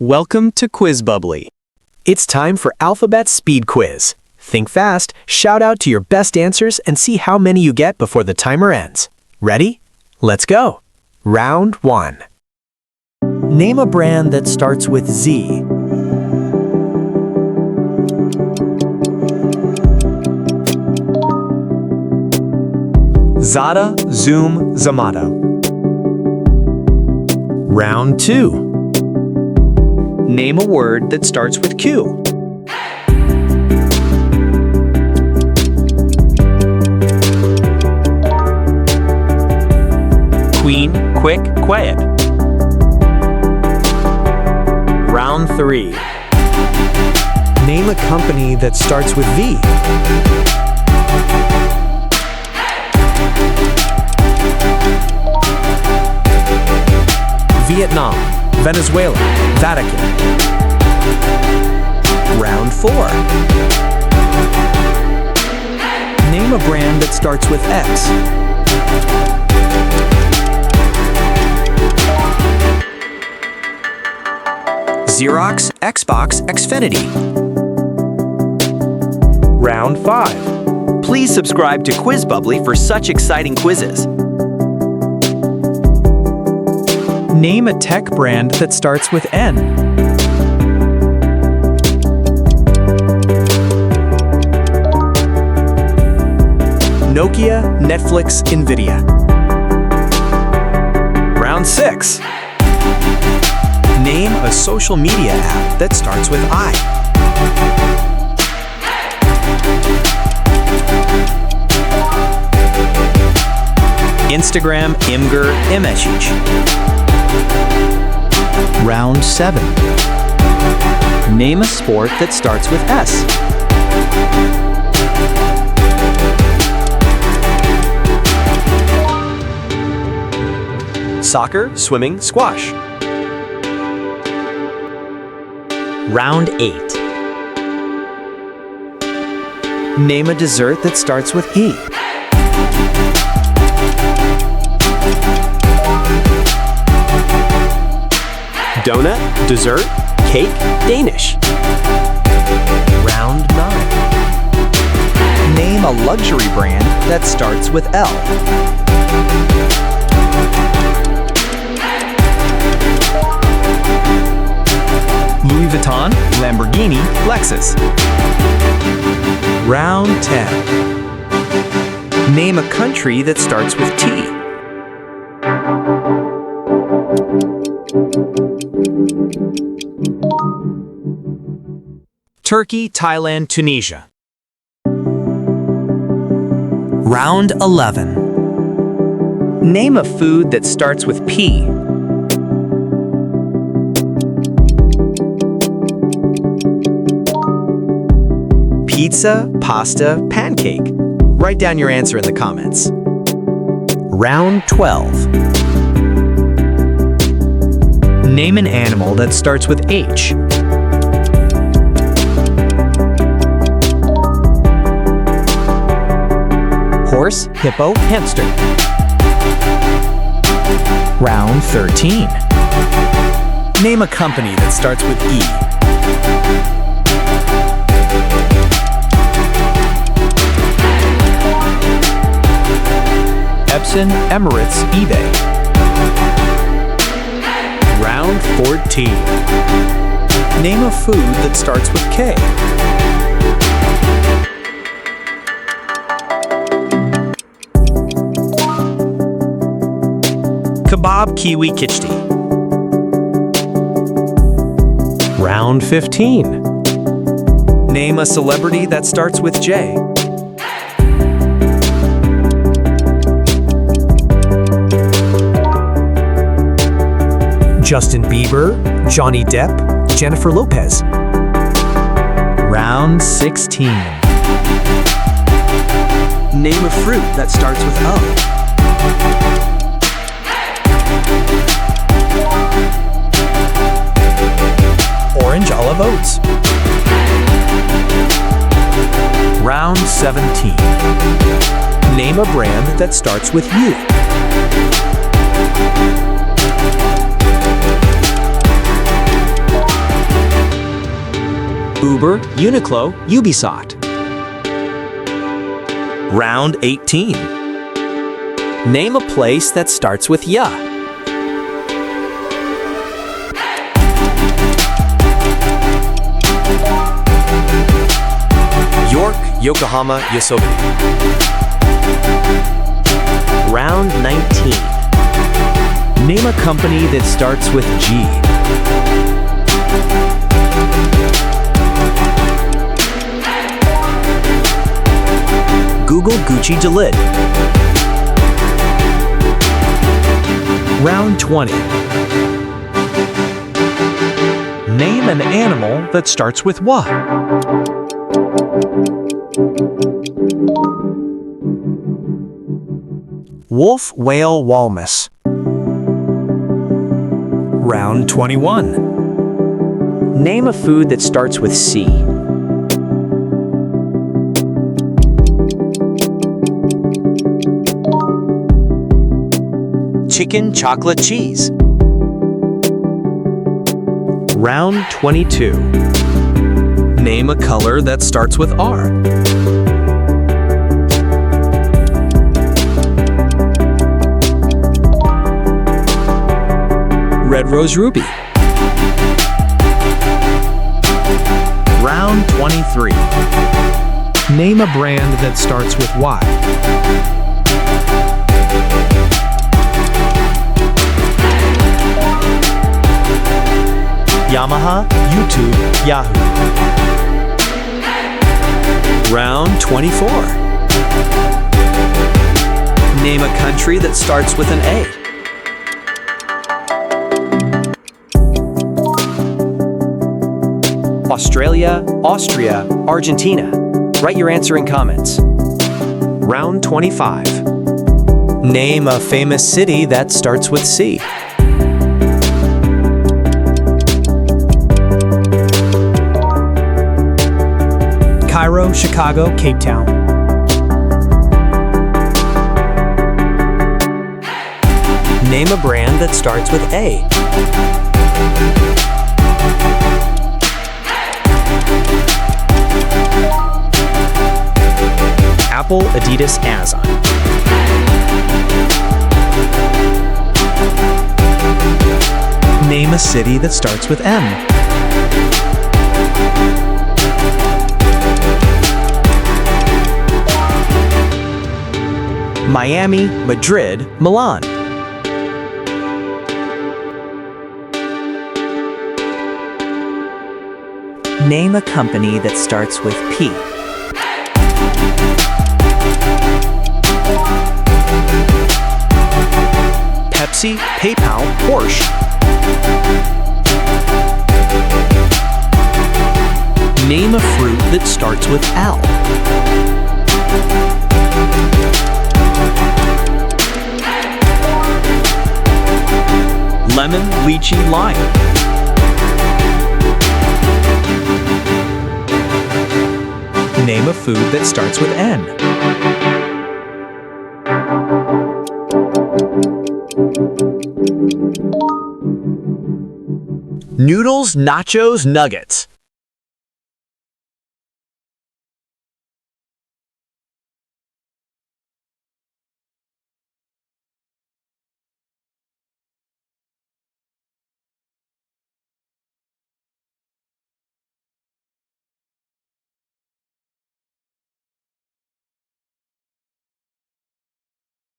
Welcome to Quiz Bubbly. It's time for Alphabet Speed Quiz. Think fast, shout out to your best answers, and see how many you get before the timer ends. Ready? Let's go. Round 1. Name a brand that starts with Z. Zada, Zoom, Zamato. Round 2. Name a word that starts with Q. Queen, quick, quiet. Round 3. Name a company that starts with V. Vietnam, Venezuela, Vatican. Round 4. Name a brand that starts with X. Xerox, Xbox, Xfinity. Round 5. Please subscribe to Quiz Bubbly for such exciting quizzes. Name a tech brand that starts with N. Nokia, Netflix, Nvidia. Round 6. Name a social media app that starts with I. Instagram, Imgur, Imeshich. Round 7. Name a sport that starts with S. Soccer, swimming, squash. Round 8. Name a dessert that starts with E. Donut, dessert, cake, Danish. Round 9. Name a luxury brand that starts with L. Louis Vuitton, Lamborghini, Lexus. Round 10. Name a country that starts with T. Turkey, Thailand, Tunisia. Round 11. Name a food that starts with P. Pizza, pasta, pancake. Write down your answer in the comments. Round 12. Name an animal that starts with H. Horse, hippo, hamster. Round 13. Name a company that starts with E. Epson, Emirates, eBay. Round 14. Name a food that starts with K. Kebab, kiwi, kichdi. Round 15. Name a celebrity that starts with J. Justin Bieber, Johnny Depp, Jennifer Lopez. Round 16. Name a fruit that starts with O. Orange, olive, oats. Round 17. Name a brand that starts with U. Uber, Uniqlo, Ubisoft. Round 18. Name a place that starts with ya. York, Yokohama, Yosote. Round 19. Name a company that starts with G. Google Gucci Delit. Round 20. Name an animal that starts with WA. Wolf, whale, walrus. Round 21. Name a food that starts with C. Chicken, chocolate, cheese. Round 22. Name a color that starts with R. Red rose ruby. Round 23. Name a brand that starts with Y. Yamaha, YouTube, Yahoo. Round 24. Name a country that starts with an A. Australia, Austria, Argentina. Write your answer in comments. Round 25. Name a famous city that starts with C. Cairo, Chicago, Cape Town. Name a brand that starts with A. Apple, Adidas, Amazon. Name a city that starts with M. Miami, Madrid, Milan. Name a company that starts with P. Pepsi, PayPal, Porsche. Name a fruit that starts with L. Lemon, lychee, lime. Name a food that starts with N. Noodles, nachos, nuggets.